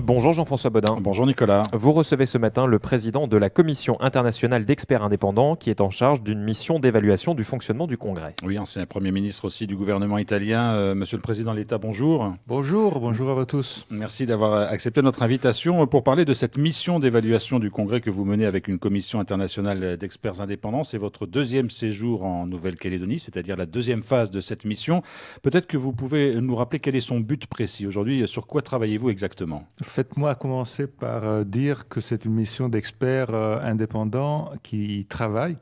Bonjour Jean-François Bodin. Bonjour Nicolas. Vous recevez ce matin le président de la Commission internationale d'experts indépendants qui est en charge d'une mission d'évaluation du fonctionnement du Congrès. Oui, ancien Premier ministre aussi du gouvernement italien. Monsieur le Président de l'État, bonjour. Bonjour à vous tous. Merci d'avoir accepté notre invitation pour parler de cette mission d'évaluation du Congrès que vous menez avec une commission internationale d'experts indépendants. C'est votre deuxième séjour en Nouvelle-Calédonie, c'est-à-dire la deuxième phase de cette mission. Peut-être que vous pouvez nous rappeler quel est son but précis aujourd'hui. Sur quoi travaillez-vous exactement ? Faites-moi commencer par dire que c'est une mission d'experts indépendants qui travaillent,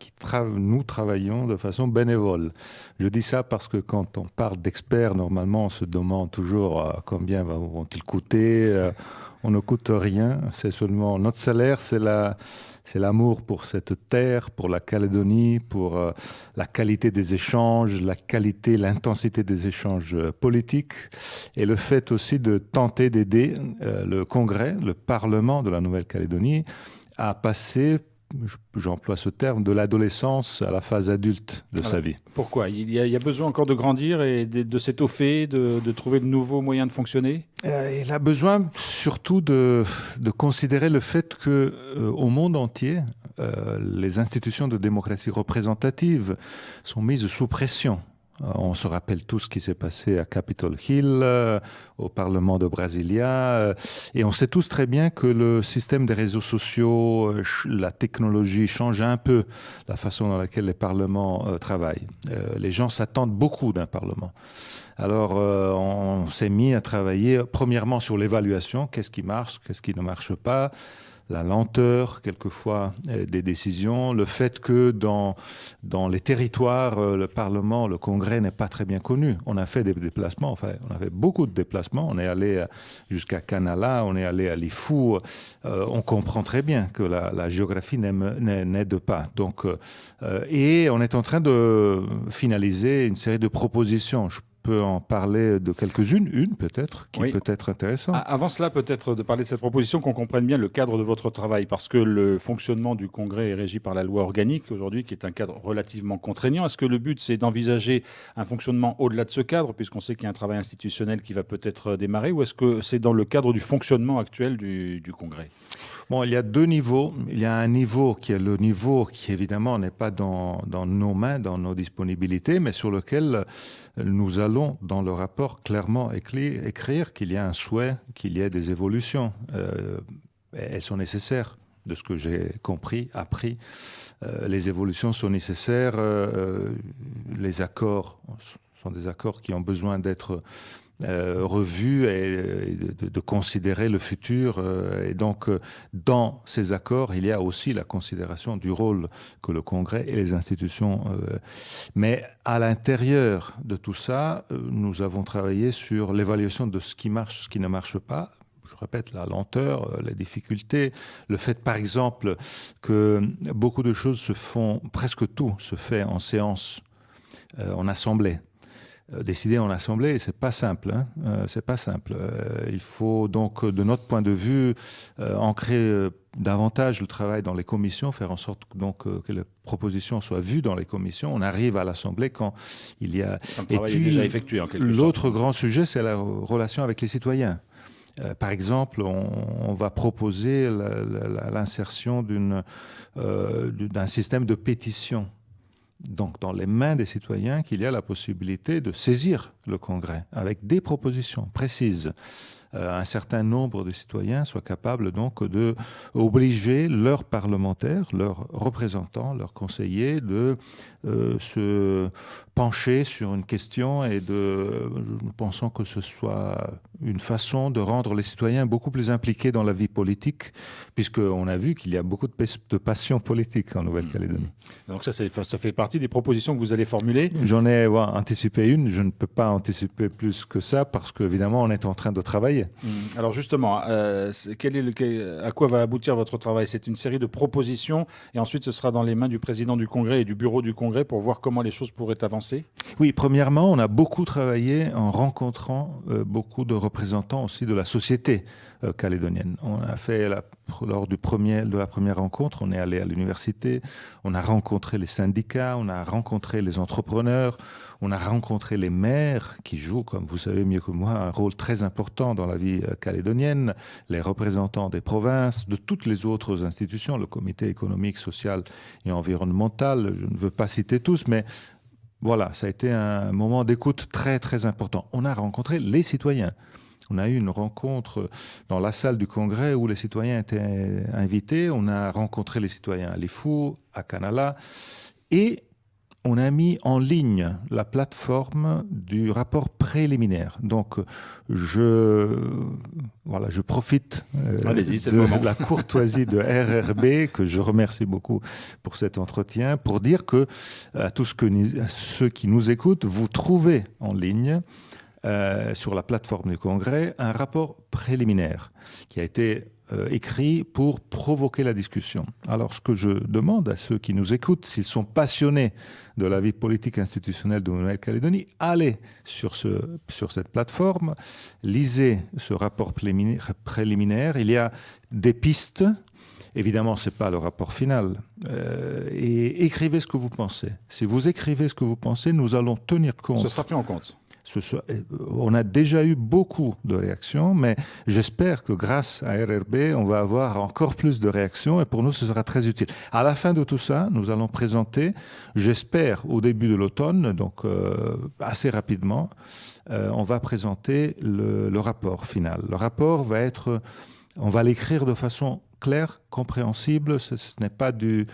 nous travaillons de façon bénévole. Je dis ça parce que quand on parle d'experts, normalement on se demande toujours combien vont-ils coûter. On ne coûte rien, c'est seulement notre salaire, c'est l'amour pour cette terre, pour la Calédonie, pour la qualité des échanges, la qualité, l'intensité des échanges politiques et le fait aussi de tenter d'aider le Congrès, le Parlement de la Nouvelle-Calédonie à passer, j'emploie ce terme, de l'adolescence à la phase adulte de sa vie. Pourquoi ? Il y a besoin encore de grandir et de s'étoffer, de trouver de nouveaux moyens de fonctionner ? Il a besoin surtout de considérer le fait que au monde entier, les institutions de démocratie représentative sont mises sous pression. On se rappelle tout ce qui s'est passé à Capitol Hill, au Parlement de Brasilia, et on sait tous très bien que le système des réseaux sociaux, la technologie change un peu la façon dans laquelle les parlements travaillent. Les gens s'attendent beaucoup d'un parlement. Alors, on s'est mis à travailler premièrement sur l'évaluation, qu'est-ce qui marche, qu'est-ce qui ne marche pas, la lenteur, quelquefois, des décisions, le fait que dans les territoires, le Parlement, le Congrès n'est pas très bien connu. On a fait des déplacements, enfin, on a fait beaucoup de déplacements. On est allé jusqu'à Canala, on est allé à Lifou. On comprend très bien que la géographie n'aide pas. Donc, et on est en train de finaliser une série de propositions. Je peux en parler de quelques-unes, une peut-être, qui peut être intéressante. Avant cela, peut-être de parler de cette proposition, qu'on comprenne bien le cadre de votre travail, parce que le fonctionnement du Congrès est régi par la loi organique aujourd'hui, qui est un cadre relativement contraignant. Est-ce que le but, c'est d'envisager un fonctionnement au-delà de ce cadre, puisqu'on sait qu'il y a un travail institutionnel qui va peut-être démarrer, ou est-ce que c'est dans le cadre du fonctionnement actuel du Congrès ? Bon, il y a deux niveaux. Il y a un niveau qui est le niveau qui, évidemment, n'est pas dans nos mains, dans nos disponibilités, mais sur lequel nous allons, dans le rapport, clairement écrire qu'il y a un souhait, qu'il y ait des évolutions. Elles sont nécessaires, de ce que j'ai compris, appris. Les évolutions sont nécessaires. Les accords sont des accords qui ont besoin d'être revue et de considérer le futur. Et donc, dans ces accords, il y a aussi la considération du rôle que le Congrès et les institutions... Mais à l'intérieur de tout ça, nous avons travaillé sur l'évaluation de ce qui marche, ce qui ne marche pas. Je répète, la lenteur, les difficultés, le fait, par exemple, que beaucoup de choses se font, presque tout se fait en séance, en assemblée. Décider en assemblée, c'est pas simple. C'est pas simple. Il faut donc, de notre point de vue, ancrer davantage le travail dans les commissions, faire en sorte donc que les propositions soient vues dans les commissions. On arrive à l'Assemblée quand il y a... Le travail est déjà effectué en quelque sorte. L'autre grand sujet, c'est la relation avec les citoyens. Par exemple, on va proposer l'insertion d'un système de pétition. Donc, dans les mains des citoyens, qu'il y a la possibilité de saisir le Congrès avec des propositions précises. Un certain nombre de citoyens soient capables donc de obliger leurs parlementaires, leurs représentants, leurs conseillers de se pencher sur une question et nous pensons que ce soit une façon de rendre les citoyens beaucoup plus impliqués dans la vie politique, puisqu'on a vu qu'il y a beaucoup de passion politique en Nouvelle-Calédonie. Donc ça fait partie des propositions que vous allez formuler. J'en ai anticipé une, je ne peux pas anticiper plus que ça, parce qu'évidemment, on est en train de travailler. Alors justement, à quoi va aboutir votre travail ? C'est une série de propositions, et ensuite ce sera dans les mains du président du Congrès et du bureau du Congrès pour voir comment les choses pourraient avancer ? Oui, premièrement, on a beaucoup travaillé en rencontrant beaucoup de représentants aussi de la société calédonienne. On a fait, lors de la première rencontre, on est allé à l'université, on a rencontré les syndicats, on a rencontré les entrepreneurs, on a rencontré les maires, maires qui jouent, comme vous savez mieux que moi, un rôle très important dans la vie calédonienne, les représentants des provinces, de toutes les autres institutions, le comité économique, social et environnemental. Je ne veux pas citer tous, mais voilà, ça a été un moment d'écoute très, très important. On a rencontré les citoyens. On a eu une rencontre dans la salle du Congrès où les citoyens étaient invités. On a rencontré les citoyens à Lifou, à Canala, et on a mis en ligne la plateforme du rapport préliminaire. Donc, je profite de la courtoisie de RRB, que je remercie beaucoup pour cet entretien, pour dire que à ceux qui nous écoutent, vous trouvez en ligne sur la plateforme du Congrès un rapport préliminaire qui a été écrit pour provoquer la discussion. Alors, ce que je demande à ceux qui nous écoutent, s'ils sont passionnés de la vie politique institutionnelle de Nouvelle-Calédonie, allez sur cette plateforme, lisez ce rapport préliminaire. Il y a des pistes. Évidemment, ce n'est pas le rapport final. Et écrivez ce que vous pensez. Si vous écrivez ce que vous pensez, nous allons tenir compte. Ce sera pris en compte. On a déjà eu beaucoup de réactions, mais j'espère que grâce à RRB, on va avoir encore plus de réactions et pour nous, ce sera très utile. À la fin de tout ça, nous allons présenter, j'espère au début de l'automne, donc assez rapidement, on va présenter le rapport final. Le rapport va être, on va l'écrire de façon clair, compréhensible, ce n'est pas du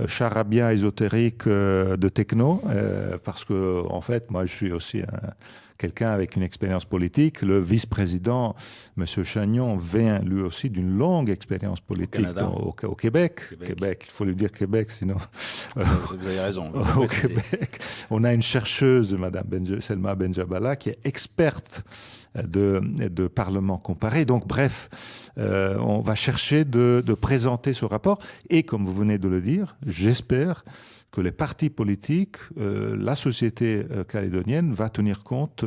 charabia ésotérique de techno, parce que en fait, moi je suis aussi quelqu'un avec une expérience politique. Le vice-président, M. Chagnon, vient lui aussi d'une longue expérience politique au Québec. Québec. Il faut lui dire Québec, sinon... Vous avez raison. Au Québec. On a une chercheuse, Mme Selma Benjabala, qui est experte de parlement comparé. Donc bref, on va chercher de présenter ce rapport. Et comme vous venez de le dire, j'espère que les partis politiques, la société calédonienne va tenir compte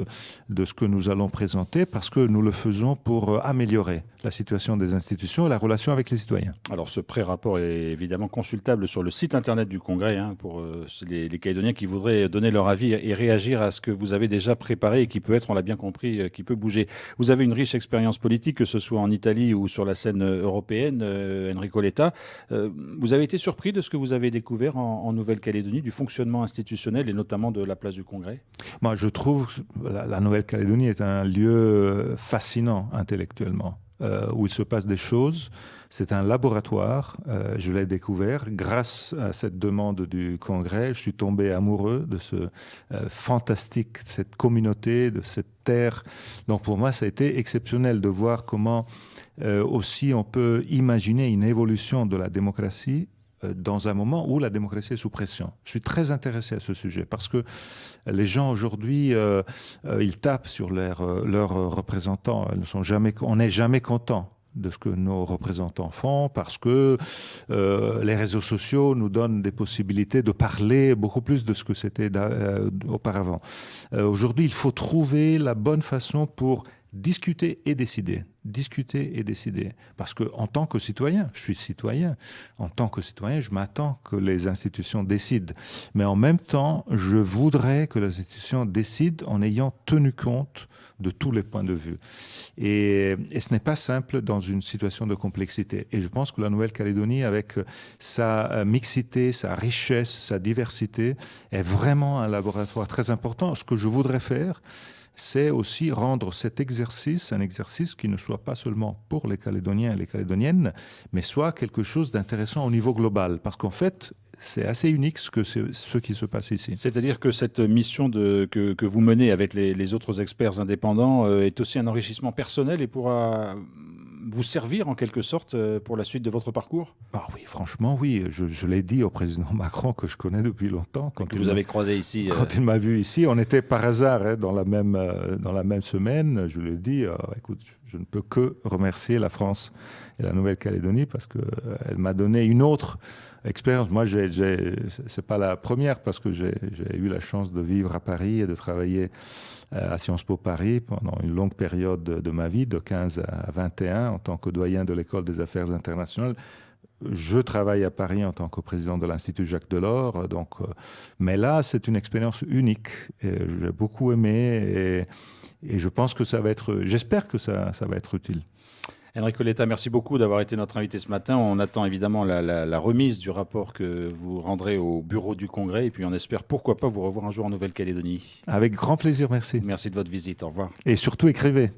de ce que nous allons présenter parce que nous le faisons pour améliorer la situation des institutions et la relation avec les citoyens. Alors ce pré-rapport est évidemment consultable sur le site internet du Congrès pour les Calédoniens qui voudraient donner leur avis et réagir à ce que vous avez déjà préparé et qui peut être, on l'a bien compris, qui peut bouger. Vous avez une riche expérience politique, que ce soit en Italie ou sur la scène européenne, Enrico Letta. Vous avez été surpris de ce que vous avez découvert en Nouvelle-Calédonie, du fonctionnement institutionnel et notamment de la place du Congrès? Moi, je trouve que la Nouvelle-Calédonie est un lieu fascinant intellectuellement, où il se passe des choses. C'est un laboratoire, je l'ai découvert. Grâce à cette demande du Congrès, je suis tombé amoureux de ce fantastique, cette communauté, de cette terre. Donc pour moi, ça a été exceptionnel de voir comment aussi on peut imaginer une évolution de la démocratie dans un moment où la démocratie est sous pression. Je suis très intéressé à ce sujet parce que les gens aujourd'hui, ils tapent sur leurs représentants. On n'est jamais content de ce que nos représentants font parce que les réseaux sociaux nous donnent des possibilités de parler beaucoup plus de ce que c'était auparavant. Aujourd'hui, il faut trouver la bonne façon pour discuter et décider. Discuter et décider. Parce que en tant que citoyen, je suis citoyen, en tant que citoyen, je m'attends que les institutions décident. Mais en même temps, je voudrais que les institutions décident en ayant tenu compte de tous les points de vue. Et ce n'est pas simple dans une situation de complexité. Et je pense que la Nouvelle-Calédonie, avec sa mixité, sa richesse, sa diversité, est vraiment un laboratoire très important. Ce que je voudrais faire, c'est aussi rendre cet exercice un exercice qui ne soit pas seulement pour les Calédoniens et les Calédoniennes, mais soit quelque chose d'intéressant au niveau global. Parce qu'en fait, c'est assez unique ce qui se passe ici. C'est-à-dire que cette mission que vous menez avec les autres experts indépendants est aussi un enrichissement personnel et pourra vous servir en quelque sorte pour la suite de votre parcours? Ah oui, franchement, oui. Je l'ai dit au président Macron que je connais depuis longtemps. Quand vous avez croisé ici. Quand il m'a vu ici, on était par hasard dans la même semaine. Je lui ai dit, écoute, je ne peux que remercier la France et la Nouvelle-Calédonie parce qu'elle m'a donné une autre expérience. Moi, c'est pas la première parce que j'ai eu la chance de vivre à Paris et de travailler à Sciences Po Paris pendant une longue période de ma vie, de 15 à 21, en tant que doyen de l'école des affaires internationales. je travaille à Paris en tant que président de l'Institut Jacques Delors. Mais là, c'est une expérience unique. J'ai beaucoup aimé et je pense que j'espère que ça va être utile. Enrico Letta, merci beaucoup d'avoir été notre invité ce matin. On attend évidemment la remise du rapport que vous rendrez au bureau du Congrès et puis on espère pourquoi pas vous revoir un jour en Nouvelle-Calédonie. Avec grand plaisir, merci. Merci de votre visite, au revoir. Et surtout écrivez.